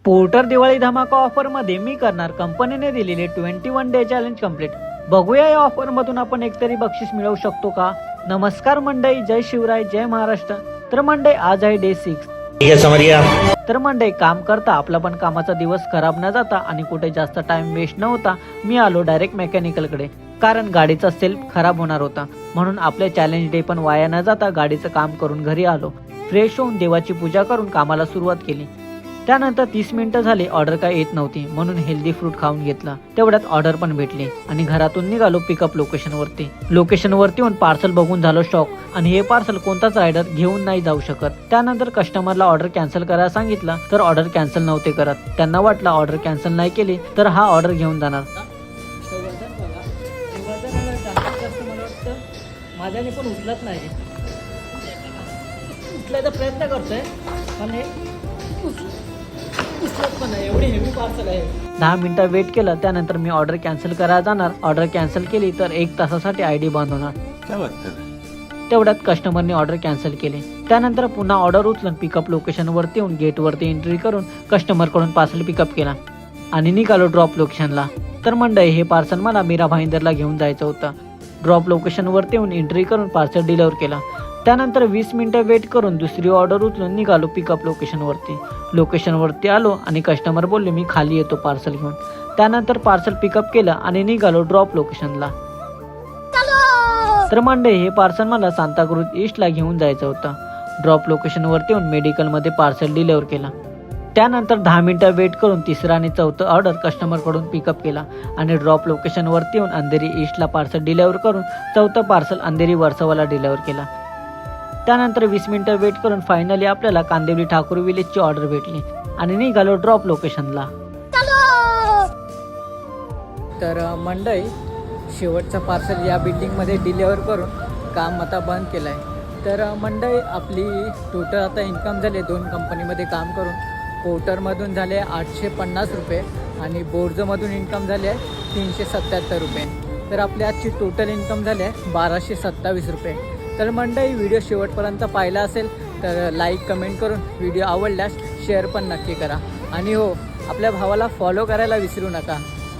Porter Diwali धमाका offer मध्ये मी करणार कंपनीने दिलेले 21 डे चॅलेंज कंप्लीट. बघूया या ऑफर मधून आपण एकतरी बक्षीस मिळवू शकतो का. नमस्कार मंडळी, जय शिवराय, जय महाराष्ट्र. तर मंडळी आज आहे डे 6. तर मंडळी काम करता आपला पण कामाचा दिवस खराब न जाता आणि कुठे जास्त टाइम वेस्ट न होता मी आलो डायरेक्ट मेकॅनिकल कडे, कारण गाडीचा सेल्फ खराब होणार होता. म्हणून आपले चॅलेंज डे पण वाया न जाता गाडीचं काम करून घरी आलो. फ्रेश होऊन देवाची पूजा करून कामाला सुरुवात केली. त्यानंतर 30 मिनिटं झाली, ऑर्डर काय येत नव्हती म्हणून हेल्दी फ्रूट खाऊन घेतला. तेवढ्यात ऑर्डर पण भेटली आणि घरातून निघालो पिकअप लोकेशनवरती येऊन पार्सल बघून झालो शॉक. आणि हे पार्सल कोणताच रायडर घेऊन नाही जाऊ शकत. त्यानंतर कस्टमरला ऑर्डर कॅन्सल करायला सांगितलं तर ऑर्डर कॅन्सल नव्हते करत. त्यांना वाटलं ऑर्डर कॅन्सल नाही केली तर हा ऑर्डर घेऊन जाणार. माझ्याने पण उचलत नाही, उचलायचा प्रयत्न करतोय पण हे एवढी हेवी पार्सल आहे. 10 मिनिटं वेट केलं. त्यानंतर मी ऑर्डर कॅन्सल करायला जाणार. ऑर्डर कॅन्सल केली तर 1 तासासाठी आयडी बंद होणार. तेवढ्यात कस्टमरने ऑर्डर कॅन्सल केली. त्यानंतर पुन्हा ऑर्डर उचलून पिकअप लोकेशनवरती येऊन गेटवरती एंट्री करून कस्टमरकडून पार्सल पिकअप केला आणि निघालो ड्रॉप लोकेशनला. तर मंडळी हे पार्सल मला मीरा भाईंदरला घेऊन जायचं होतं. ड्रॉप लोकेशनवरती येऊन एंट्री करून पार्सल डिलिव्हर केला. त्यानंतर 20 मिनिटं वेट करून दुसरी ऑर्डर उचलून निघालो पिकअप लोकेशनवरती आलो आणि कस्टमर बोलले मी खाली येतो पार्सल घेऊन. त्यानंतर पार्सल पिकअप केलं आणि निघालो ड्रॉप लोकेशनला. तर मंडळी हे पार्सल मला सांताक्रूज ईस्टला घेऊन जायचं होतं. ड्रॉप लोकेशनवरती येऊन मेडिकलमध्ये पार्सल डिलिव्हर केला. त्यानंतर 10 मिनिटं वेट करून तिसरा आणि चौथं ऑर्डर कस्टमरकडून पिकअप केला आणि ड्रॉप लोकेशनवरती येऊन अंधेरी ईस्टला पार्सल डिलिव्हर करून चौथं पार्सल अंधेरी वर्सोवाला डिलिव्हर केला. त्यानंतर 20 मिनिटं वेट करून फायनली आपल्याला कांदिवली ठाकूर विलेजची ऑर्डर भेटली आणि निघालो ड्रॉप लोकेशनला. तर मंडळी शेवटचं पार्सल या बिल्डिंगमध्ये डिलिव्हर करून काम आता बंद केलं आहे. तर मंडळी आपली टोटल आता इन्कम झाले 2 कंपनीमध्ये काम करून. पोर्टरमधून झाले 850 रुपये आणि बोर्जमधून इन्कम झाले आहे 377 रुपये. तर आपली आजची टोटल इन्कम झाली आहे 1227 रुपये. तर मंडळी व्हिडिओ शेवटपर्यंत पाहिला असेल तर लाईक कमेंट करून व्हिडिओ आवडल्यास शेअर पण नक्की करा. आणि हो, आपल्या भावाला फॉलो करायला विसरू नका.